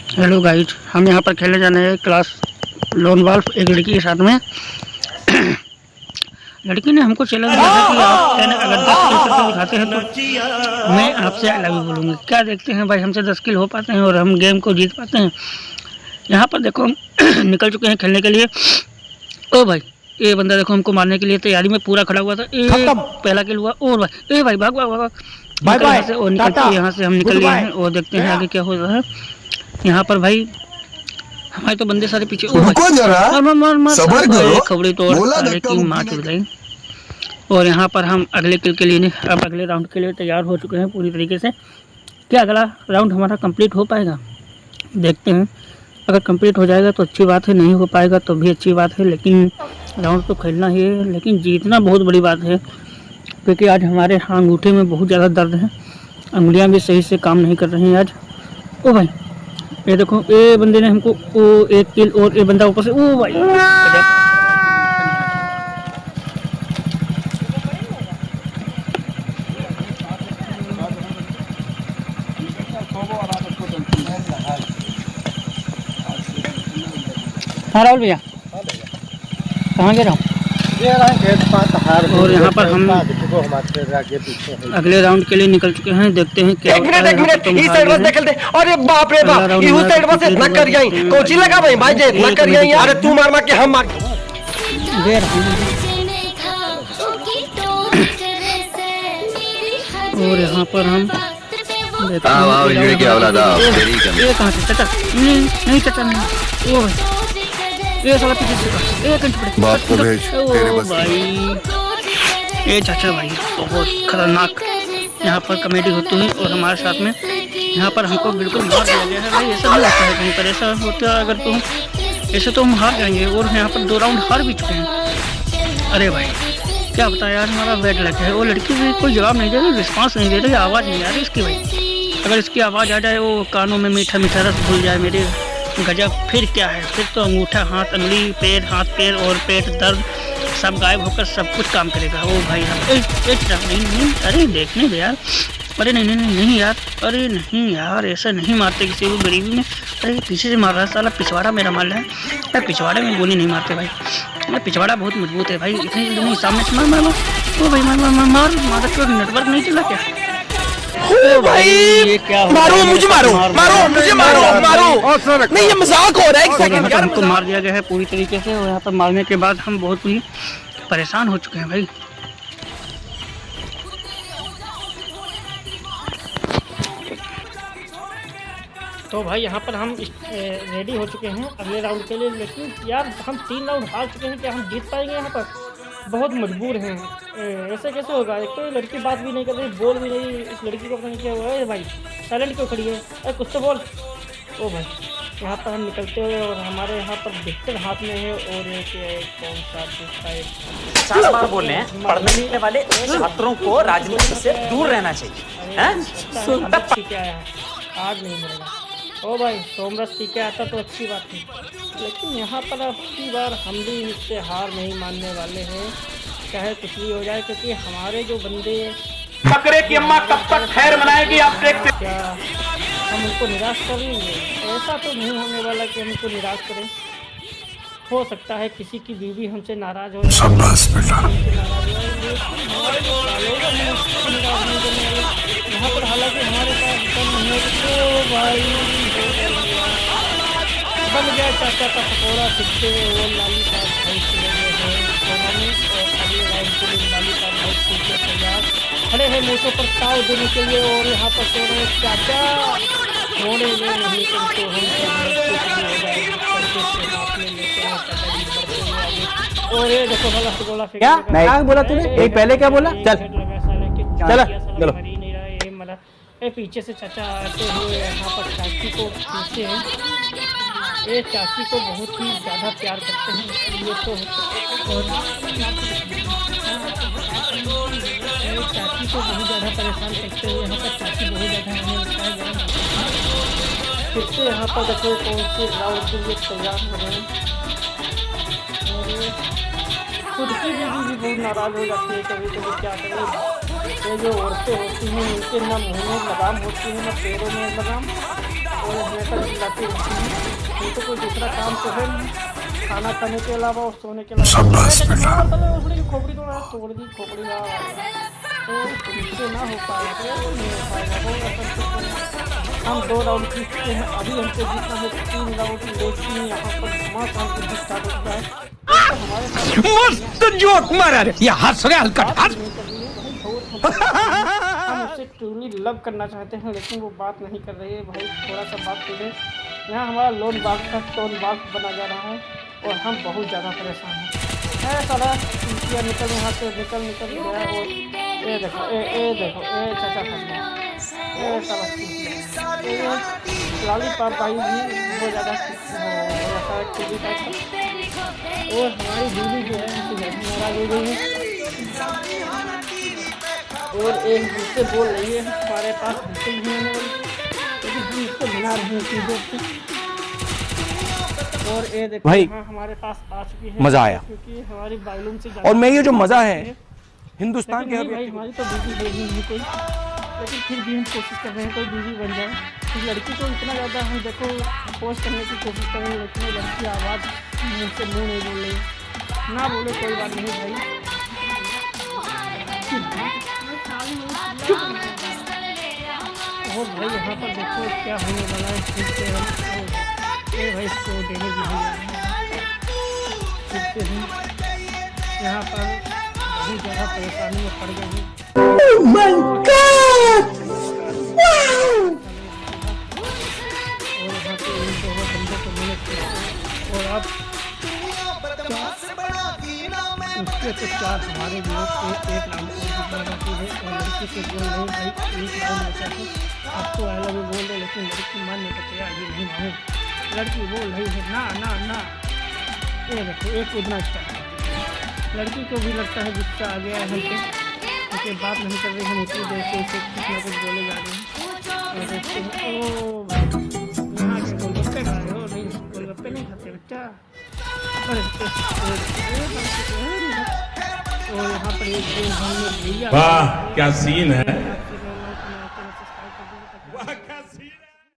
Hello guide, हम यहाँ पर खेलने जाने हैं क्लास लोन वॉल्फ एक लड़की के साथ में। लड़की ने हमको चैलेंज दिया था कि आप अगर 10 किल करके दिखाते हैं तो मैं आपसे आई लव यू बोलूँगी। क्या देखते हैं भाई, हमसे 10 किल हो पाते हैं और हम गेम को जीत पाते हैं। यहाँ पर देखो हम निकल चुके हैं खेलने के लिए। ओ भाई, ये बंदा देखो हमको मारने के लिए तैयारी में पूरा खड़ा हुआ था। पहला किल हुआ। और भाई भाई भाग भाग भाग बाय बाय और निकल के यहाँ से हम निकल लिए हैं और देखते हैं आगे क्या हो रहा है। यहाँ पर भाई हमारे तो बंदे सारे पीछे। रुको जरा, सब्र करो, खबड़ी तो सारे की मार चुक गई। और यहाँ पर हम अगले किल के लिए अब अगले राउंड के लिए तैयार हो चुके हैं पूरी तरीके से। क्या अगला राउंड हमारा कंप्लीट हो पाएगा, देखते हैं। अगर कंप्लीट हो जाएगा तो अच्छी बात है, नहीं हो पाएगा तो भी अच्छी बात है, लेकिन राउंड तो खेलना ही है। लेकिन जीतना बहुत बड़ी बात है, क्योंकि आज हमारे अंगूठे में बहुत ज़्यादा दर्द है, अंगुलियाँ भी सही से काम नहीं कर रही हैं आज। ओ भाई, ये देखो ये बंदे ने हमको एक किल और ये बंदा ऊपर से। ओ भाई हाँ राहुल भैया, कहाँ गए रहा? और यहाँ पर हम अगले राउंड के लिए निकल चुके हैं, देखते हैं क्या होता है। एक मिनट इस साइड बस देख लेते। अरे बाप रे बाप, ये उस साइड बस इतना कर जाई कोची लगा भाई जे इतना कर जाई। अरे तू मार मार के हम मार दे रहा। और यहाँ पर हम देखते हैं ये कहाँ से चाचा। नहीं चाचा नहीं। ओ भाई ये साला पीछे से एक इंच बात को भेज, तेरे बस भाई ये चाचा भाई बहुत खतरनाक यहाँ पर कॉमेडी होती है। और हमारे साथ में यहाँ पर हमको बिल्कुल मार दिया गया है भाई। ऐसा नहीं लगता है कहीं पर, ऐसा होता अगर तो ऐसे तो हम हार जाएंगे। और यहाँ पर 2 राउंड हार भी चुके हैं। अरे भाई क्या बताया यार, हमारा बैड लग है। वो लड़की भी कोई जवाब नहीं दे रही, रिस्पॉन्स नहीं दे रही, आवाज़ नहीं आ रही इसकी भाई। अगर इसकी आवाज़ आ जाए, वो कानों में मीठा मीठा रस घुल जाए मेरे, गजब। फिर क्या है, फिर तो अंगूठा हाथ अंगुली पैर हाथ पैर और पेट दर्द सब गायब होकर सब कुछ काम करेगा। ओ भाई नहीं, अरे देखने दे यार। अरे नहीं यार, अरे नहीं यार, ऐसा नहीं मारते किसी को गरीबी में। अरे पीछे से मार रहा है साला, पिछवाड़ा मेरा मार रहा है। अरे पिछवाड़े में गोली नहीं मारते भाई, अरे पिछवाड़ा बहुत मजबूत है भाई। इतनी नहीं, सामने से मार। ओ भाई मार क्यों नेटवर्क नहीं चला क्या? ओ भाई ये क्या मारो मुझे, मारो मुझे, मारो नहीं, ये मजाक हो रहा है। एक सेकंड यार, हमको मार दिया गया है पूरी तरीके से। और यहाँ पर मारने के बाद हम बहुत ही परेशान हो चुके हैं भाई। तो भाई यहाँ पर हम रेडी हो चुके हैं अगले राउंड के लिए। लेकिन यार हम 3 राउंड हार चुके हैं, क्या हम जीत पाएंगे? यहाँ पर बहुत मजबूर हैं। ऐसे कैसे होगा? एक तो ये लड़की बात भी नहीं कर रही, बोल भी नहीं। इस लड़की को पता नहीं क्या हुआ है भाई, साइलेंट क्यों खड़ी है? अरे कुछ तो बोल। ओ भाई यहाँ पर हम निकलते हुए और हमारे यहाँ पर पिस्टल हाथ में है। और एक कौन सा दूसरा 50 बार बोल रहे हैं, पढ़ने लिखने वाले छात्रों को राजनीति से दूर रहना चाहिए। ठीक है, आज नहीं मिलेगा। ओ भाई सोमरस पी के आता तो अच्छी बात थी, लेकिन यहाँ पर अब की बार हम भी इससे हार नहीं मानने वाले हैं, चाहे कुछ भी हो जाए। क्योंकि हमारे जो बंदे बकरे की अम्मा कब तक खैर मनाएगी आप देखते। क्या हम उनको निराश करेंगे? ऐसा तो नहीं होने वाला कि हम उनको निराश करें। हो सकता है किसी की बीवी हमसे नाराज़ हो जाए, यहाँ पर हालांकि हमारे पास दम नहीं है। तो भाई बन गया चाचा का पकौड़ा सिक्के और लाली पाप बहुत लगे हैं सोनानी। और अगले राउंड के लिए लाली पाप बहुत सीखे तैयार खड़े हैं मूसों पर ताव देने के लिए। और यहाँ पर सो रहे चाचा, रोने में नहीं तुमको हम हो जाएगी हाथ में लेते हैं चाचा जी बढ़ते हुए आगे। और ये देखो वाला गोला फेंक क्या नहीं बोला तूने? एक पहले क्या बोला? चल चलो ए पीछे से चाचा आते हुए यहाँ पर चाची को पीछे हैं। ये चाची को बहुत ही ज़्यादा प्यार करते हैं ये तो। और चाची को बहुत ज़्यादा परेशान करते हुए यहाँ पर चाची बहुत ज़्यादा हमें लगता है। फिर से यहाँ पर देखो कौन से राउंड के लिए तैयार हो रहे हैं। और खुद की बीवी भी बहुत नाराज़ हो जाती है कभी कभी। क्या करें, ये जो औरतें होती हैं इनके ना मुँह में लगाम होती है ना पैरों में लगाम। और हमेशा चिल्लाती रहती है। उनको कोई दूसरा काम तो है नहीं, खाना खाने के अलावा और सोने के अलावा। शाबाश बेटा। उसने खोपड़ी तोड़ दी खोपड़ी का, तो तुमसे ना हो पाएगा, नहीं हो पाएगा। हम 2 राउंड जीतते हैं, अभी हमको जीतना है 3 राउंड, लेकिन यहाँ पर धमाका हमको स्टार्ट होता है। हमारे मस्त जोक मारा रे, ये हंस रहे हल्का हंस। हम उससे ट्रूली लव करना चाहते हैं, लेकिन वो बात नहीं कर रही है। भाई थोड़ा सा बात करें। यहाँ हमारा लोन बाग का टोन बाग बना जा रहा है और हम बहुत ज़्यादा परेशान हैं। सारा चीटियाँ निकल यहाँ से निकल गया। और ये देखो ए देखो चाचा फंस गया। सारा लॉलीपॉप भाई भी बहुत ज़्यादा हो जाता है टीवी टाइप का। और हमारी बीवी जो है नाराज हो गई है और एक दूसरे बोल रही है हमारे पास बिल्कुल भी नहीं वाली, लेकिन हम इसको बना रहे हैं चीज़ों से। और ये देखो भाई, हाँ हमारे पास आ चुकी है, मजा आया। क्योंकि हमारी वॉल्यूम से और मैं ये जो मजा है हिंदुस्तान के लेकिन भाई हमारी तो बीवी होगी नहीं कोई, लेकिन फिर भी हम कोशिश कर रहे हैं कोई बीवी बन जाए। तो लड़की को इतना ज़्यादा हम देखो फोर्स करने की कोशिश कर रहे हैं, लेकिन वो लड़की आवाज़ मुँह से मुँह नहीं बोल रही। ना बोले कोई बात नहीं भाई। और भाई यहाँ पर देखो क्या होने वाला है। फिर से हम ये भाई इसको देने की यहाँ पर बहुत ज़्यादा परेशानी में पड़ गए हैं। और यहाँ पे इन दोनों बंदों को मैंने और अब उसके तो 4 हमारे विरोध के 1 राउंड और जितना बाकी है। और लड़की से बोल रहे भाई 1 राउंड बचा है, अब तो आई लव यू बोल रहे, लेकिन लड़की मानने को तैयार ये नहीं माने। लड़की बोल रही है ना ना ना। ये देखो एक कूदना स्टार्ट। लड़की को भी लगता है गुस्सा आ गया है हमसे, क्योंकि बात नहीं कर रही हम इसी देर से इसे कुछ ना कुछ बोले जा रहे हैं। और देखते हैं ओ यहाँ के गोलगप्पे खा रहे हो? नहीं गोलगप्पे नहीं खाते बच्चा। और यहाँ पर एक गेम हमने भैया वाह क्या सीन है।